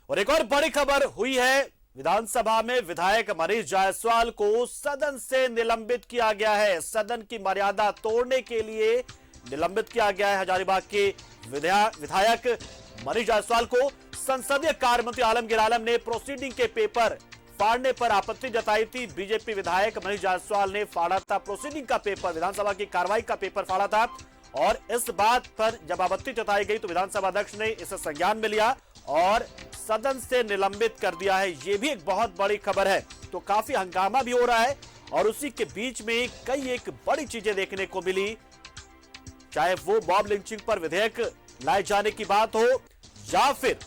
और एक और बड़ी खबर हुई है, विधानसभा में विधायक मनीष जायसवाल को सदन से निलंबित किया गया है। सदन की मर्यादा तोड़ने के लिए निलंबित किया गया है। हजारीबाग के विधायक मनीष जायसवाल को संसदीय कार्य मंत्री आलमगीर आलम ने प्रोसीडिंग के पेपर फाड़ने पर आपत्ति जताई थी। बीजेपी विधायक मनीष जायसवाल ने फाड़ा था प्रोसीडिंग का पेपर, विधानसभा की कार्रवाई का पेपर फाड़ा था और इस बात पर जब आपत्ति जताई गई तो विधानसभा अध्यक्ष ने इसे संज्ञान में लिया और सदन से निलंबित कर दिया है। यह भी एक बहुत बड़ी खबर है। तो काफी हंगामा भी हो रहा है और उसी के बीच में कई एक बड़ी चीजें देखने को मिली, चाहे वो मॉब लिंचिंग पर विधेयक लाए जाने की बात हो या फिर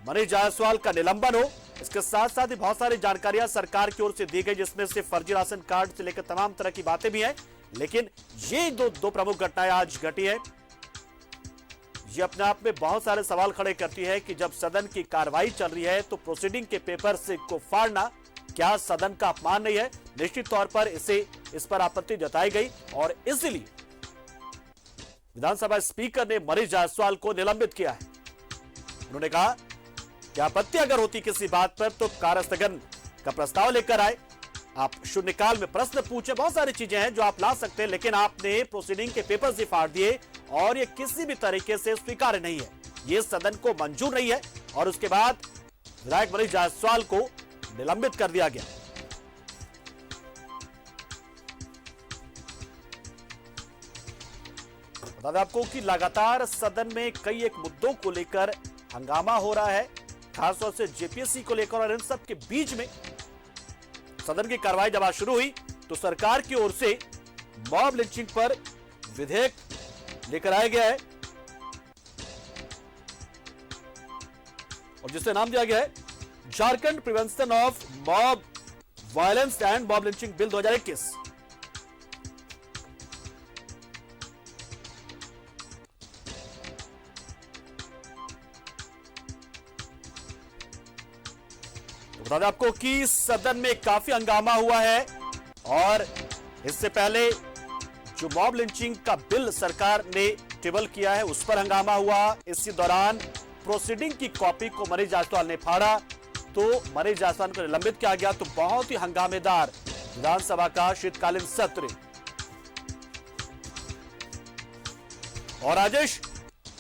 मनीष जायसवाल का निलंबन हो। इसके साथ साथ ही बहुत सारी जानकारियां सरकार की ओर से दी गई, जिसमें से फर्जी राशन कार्ड से लेकर तमाम तरह की बातें भी हैं। लेकिन ये दो प्रमुख घटनाएं आज घटी है। ये अपने आप में बहुत सारे सवाल खड़े करती है कि जब सदन की कार्रवाई चल रही है तो प्रोसीडिंग के पेपर से को फाड़ना क्या सदन का अपमान नहीं है? निश्चित तौर पर इस पर आपत्ति जताई गई और इसलिए विधानसभा स्पीकर ने मनीष जायसवाल को निलंबित किया है। उन्होंने कहा कि आपत्ति अगर होती किसी बात पर तो कार्यस्थगन का प्रस्ताव लेकर आए, आप शून्यकाल में प्रश्न पूछे, बहुत सारी चीजें हैं जो आप ला सकते हैं, लेकिन आपने प्रोसीडिंग के पेपर से फाड़ दिए और ये किसी भी तरीके से स्वीकार्य नहीं है, ये सदन को मंजूर नहीं है। और उसके बाद विधायक मनीष जायसवाल को निलंबित कर दिया गया। बता दें आपको कि लगातार सदन में कई एक मुद्दों को लेकर हंगामा हो रहा है, खासतौर से जेपीएससी को लेकर, और इन सब के बीच में सदन की कार्रवाई जब आज शुरू हुई तो सरकार की ओर से मॉब लिंचिंग पर विधेयक लेकर आया गया है और जिसे नाम दिया गया है Jharkhand prevention of mob violence and mob lynching bill 2021। बता दें आपको कि सदन में काफी हंगामा हुआ है और इससे पहले जो मॉब लिंचिंग का बिल सरकार ने टेबल किया है उस पर हंगामा हुआ। इसी दौरान प्रोसीडिंग की कॉपी को मनीष जायसवाल ने फाड़ा तो मनीष जायसवाल को निलंबित किया गया। तो बहुत ही हंगामेदार विधानसभा का शीतकालीन सत्र। और राजेश,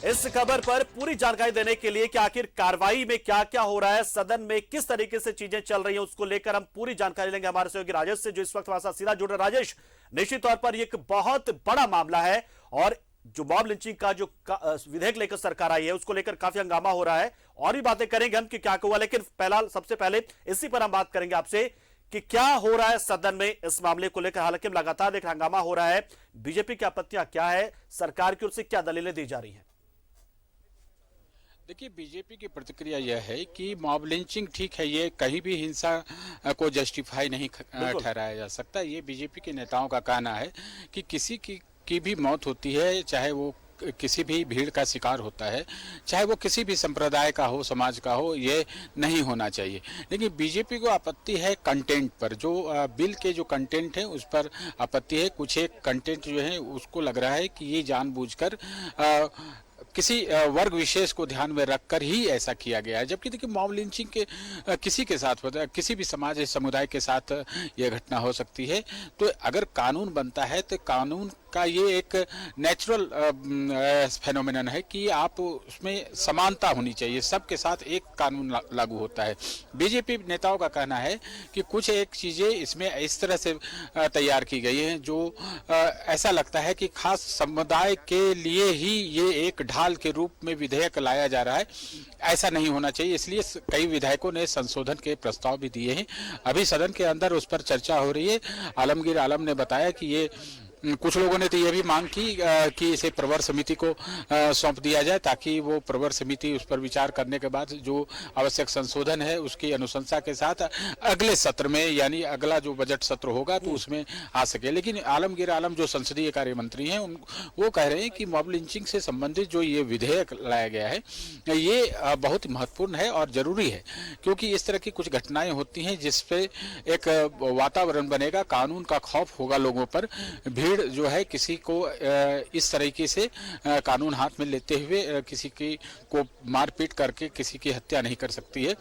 इस खबर पर पूरी जानकारी देने के लिए कि आखिर कार्रवाई में क्या क्या हो रहा है, सदन में किस तरीके से चीजें चल रही हैं, उसको लेकर हम पूरी जानकारी लेंगे हमारे सहयोगी राजेश से, जो इस वक्त हमारे साथ सीधा जुड़ रहे हैं। राजेश, निश्चित तौर पर यह एक बहुत बड़ा मामला है और जो मॉब लिंचिंग का जो विधेयक लेकर सरकार आई है उसको लेकर काफी हंगामा हो रहा है और भी बातें करेंगे हम कि क्या हुआ, लेकिन सबसे पहले इसी पर हम बात करेंगे आपसे कि क्या हो रहा है सदन में इस मामले को लेकर। हालांकि लगातार एक हंगामा हो रहा है, बीजेपी की आपत्तियां क्या है, सरकार की ओर से क्या दलीलें दी जा रही है? देखिए, बीजेपी की प्रतिक्रिया यह है कि मॉब लिंचिंग ठीक है, ये कहीं भी हिंसा को जस्टिफाई नहीं ठहराया जा सकता। ये बीजेपी के नेताओं का कहना है कि किसी की भी मौत होती है, चाहे वो किसी भी भीड़ का शिकार होता है, चाहे वो किसी भी संप्रदाय का हो, समाज का हो, ये नहीं होना चाहिए। लेकिन बीजेपी को आपत्ति है कंटेंट पर, जो बिल के जो कंटेंट है उस पर आपत्ति है। कुछ एक कंटेंट जो है उसको लग रहा है कि ये जानबूझकर किसी वर्ग विशेष को ध्यान में रखकर ही ऐसा किया गया है। जबकि देखिए, मॉब लिंचिंग के किसी के साथ होता है, किसी भी समाज समुदाय के साथ यह घटना हो सकती है। तो अगर कानून बनता है तो कानून का ये एक नेचुरल फेनोमेनन है कि आप उसमें समानता होनी चाहिए, सबके साथ एक कानून लागू होता है। बीजेपी नेताओं का कहना है कि कुछ एक चीज़ें इसमें इस तरह से तैयार की गई हैं जो ऐसा लगता है कि खास समुदाय के लिए ही ये एक ढाल के रूप में विधेयक लाया जा रहा है। ऐसा नहीं होना चाहिए, इसलिए कई विधायकों ने संशोधन के प्रस्ताव भी दिए हैं। अभी सदन के अंदर उस पर चर्चा हो रही है। आलमगीर आलम ने बताया कि ये कुछ लोगों ने तो यह भी मांग की कि इसे प्रवर समिति को सौंप दिया जाए, ताकि वो प्रवर समिति उस पर विचार करने के बाद जो आवश्यक संशोधन है उसकी अनुशंसा के साथ अगले सत्र में, यानी अगला जो बजट सत्र होगा तो उसमें आ सके। लेकिन आलमगीर आलम जो संसदीय कार्य मंत्री हैं वो कह रहे हैं कि मॉब लिंचिंग से संबंधित जो ये विधेयक लाया गया है ये बहुत महत्वपूर्ण है और जरूरी है, क्योंकि इस तरह की कुछ घटनाएं होती हैं जिसपे एक वातावरण बनेगा, कानून का खौफ होगा लोगों पर, भीड़ भीड़ जो है किसी को इस तरीके से कानून हाथ में लेते हुए किसी की को मारपीट करके किसी की हत्या नहीं कर सकती है।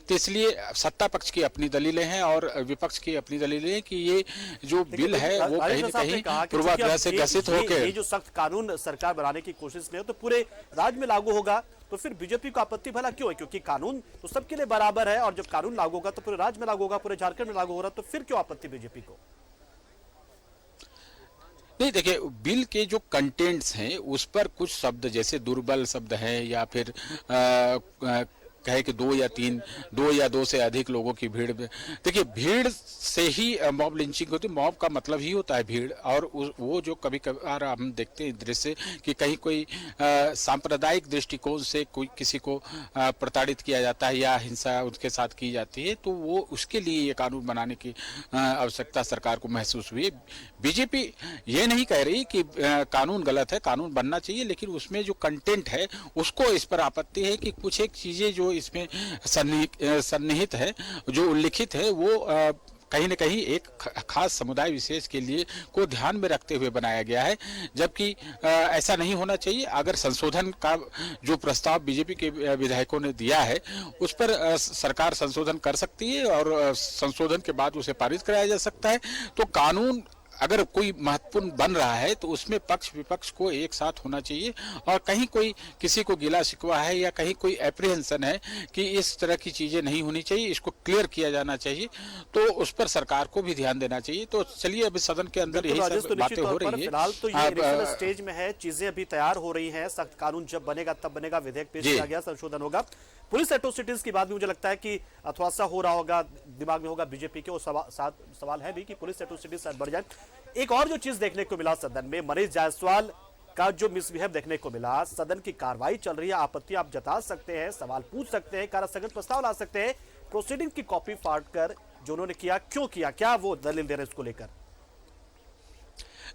तो इसलिए सत्ता पक्ष की अपनी दलीलें हैं और विपक्ष की अपनी दलीलें हैं कि ये जो बिल है वो कहीं न कहीं पूर्वाग्रह से ग्रसित होकर ये जो सख्त कानून सरकार बनाने की कोशिश में है तो पूरे राज्य में लागू होगा, तो फिर बीजेपी को आपत्ति भला क्यों है? क्योंकि कानून तो सबके लिए बराबर है और जब कानून लागू होगा तो पूरे राज्य में लागू होगा, पूरे झारखंड में लागू हो रहा, तो फिर क्यों आपत्ति बीजेपी को? नहीं, देखिए, बिल के जो कंटेंट्स हैं उस पर कुछ शब्द जैसे दुर्बल शब्द हैं या फिर कहे कि 2 या 2 से अधिक लोगों की भीड़। देखिए, भीड़ से ही मॉब लिंचिंग होती है। मॉब का मतलब ही होता है भीड़, और वो जो कभी कभार हम देखते हैं दृश्य कि कहीं कोई सांप्रदायिक दृष्टिकोण से कोई किसी को प्रताड़ित किया जाता है या हिंसा उनके साथ की जाती है, तो वो उसके लिए ये कानून बनाने की आवश्यकता सरकार को महसूस हुई है। बीजेपी ये नहीं कह रही कि कानून गलत है, कानून बनना चाहिए, लेकिन उसमें जो कंटेंट है उसको इस पर आपत्ति है कि कुछ एक चीजें जो इसमें सन्निहित है, जो उल्लिखित है, वो कहीं न कहीं एक खास समुदाय विशेष के लिए को ध्यान में रखते हुए बनाया गया है, जबकि ऐसा नहीं होना चाहिए। अगर संशोधन का जो प्रस्ताव बीजेपी के विधायकों ने दिया है उस पर सरकार संशोधन कर सकती है और संशोधन के बाद उसे पारित कराया जा सकता है। तो कानून अगर कोई महत्वपूर्ण बन रहा है तो उसमें पक्ष विपक्ष को एक साथ होना चाहिए, और कहीं कोई किसी को गिला शिकवा है या कहीं कोई एप्रीहेंशन है कि इस तरह की चीजें नहीं होनी चाहिए, इसको क्लियर किया जाना चाहिए, तो उस पर सरकार को भी ध्यान देना चाहिए। तो चलिए, अभी सदन के अंदर यही सब बातें हो रही है। फिलहाल तो ये इनिशियल स्टेज में है, चीजें अभी तैयार हो रही हैं। सख्त कानून जब बनेगा तब बनेगा, विधेयक पेश किया गया, संशोधन होगा। पुलिस एट्रोसिटीज की बात भी मुझे लगता है कि थोड़ा सा हो रहा होगा, दिमाग में होगा बीजेपी के। वो सवाल है भी कि पुलिस एट्रोसिटीज शायद बढ़ जाए। एक और जो चीज देखने को मिला सदन में, मनीष जायसवाल का जो मिसबिहेव देखने को मिला, सदन की कार्रवाई चल रही है, आपत्ति आप जता सकते हैं, सवाल पूछ सकते हैं, कार्यस्थगन प्रस्ताव ला सकते हैं, प्रोसीडिंग की कॉपी फाड़कर जो उन्होंने किया, क्यों किया, क्या वो दलील दे रहे हैं इसको लेकर?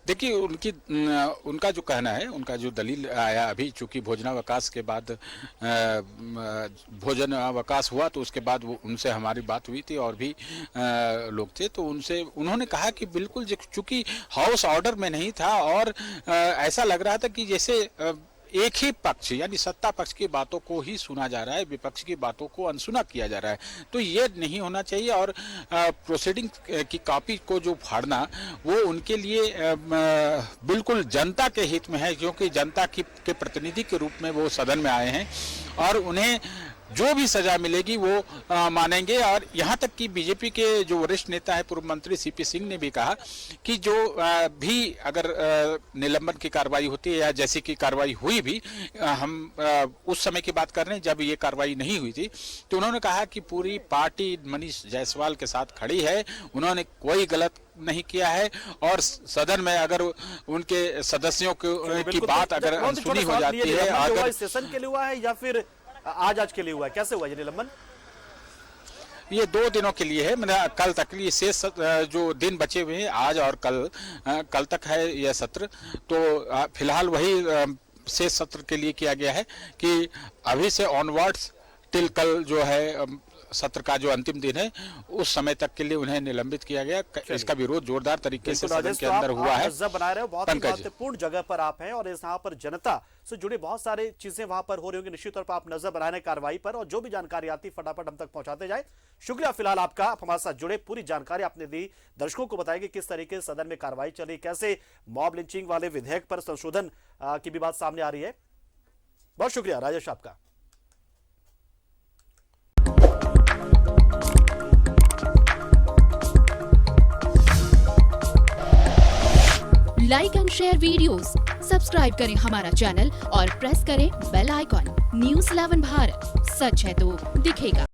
देखिए, उनका जो कहना है, उनका जो दलील आया अभी, चूंकि भोजनावकाश के बाद भोजनावकाश हुआ तो उसके बाद उनसे हमारी बात हुई थी और भी लोग थे, तो उन्होंने कहा कि बिल्कुल चूंकि हाउस ऑर्डर में नहीं था और ऐसा लग रहा था कि जैसे एक ही पक्ष यानी सत्ता पक्ष की बातों को ही सुना जा रहा है, विपक्ष की बातों को अनसुना किया जा रहा है, तो ये नहीं होना चाहिए। और प्रोसीडिंग की कॉपी को जो फाड़ना वो उनके लिए बिल्कुल जनता के हित में है, क्योंकि जनता के प्रतिनिधि के रूप में वो सदन में आए हैं और उन्हें जो भी सजा मिलेगी वो मानेंगे। और यहाँ तक कि बीजेपी के जो वरिष्ठ नेता है, पूर्व मंत्री सीपी सिंह ने भी कहा कि जो भी अगर निलंबन की कार्रवाई होती है या जैसी की कार्रवाई हुई भी, हम उस समय की बात कर रहे हैं जब ये कार्रवाई नहीं हुई थी, तो उन्होंने कहा कि पूरी पार्टी मनीष जायसवाल के साथ खड़ी है, उन्होंने कोई गलत नहीं किया है, और सदन में अगर उनके सदस्यों की बात अगर अनसुनी हो जाती है, अगर सेशन के लिए हुआ है या फिर आज के लिए हुआ है, कैसे हुआ ये निलंबन? ये 2 दिनों के लिए है, मतलब कल तक ये शेष जो दिन बचे हुए हैं, आज और कल तक है यह सत्र। तो फिलहाल वही शेष सत्र के लिए किया गया है कि अभी से ऑनवर्ड्स टिल कल जो है सत्र का जो अंतिम दिन है उस समय तक के लिए उन्हें निलंबित किया गया। इसका विरोध जोरदार तरीके से सदन के अंदर हुआ है। बना रहे हो, बहुत महत्वपूर्ण जगह पर आप हैं और यहाँ पर जनता से जुड़ी बहुत सारी चीजें वहां पर हो रही होंगी, निश्चित तौर पर आप नजर बना रहे कार्रवाई पर, और जो भी जानकारी आती फटाफट हम तक पहुंचाते जाए। शुक्रिया फिलहाल आपका, आप हमारे साथ जुड़े, पूरी जानकारी आपने दी, दर्शकों को बताया कि किस तरीके से सदन में कार्रवाई चली, कैसे मॉब लिंचिंग वाले विधेयक पर संशोधन की भी बात सामने आ रही है। बहुत शुक्रिया राजेश आपका। Like and share videos, subscribe करें हमारा चैनल और प्रेस करें बेल आइकॉन। न्यूज़ 11 भारत, सच है तो दिखेगा।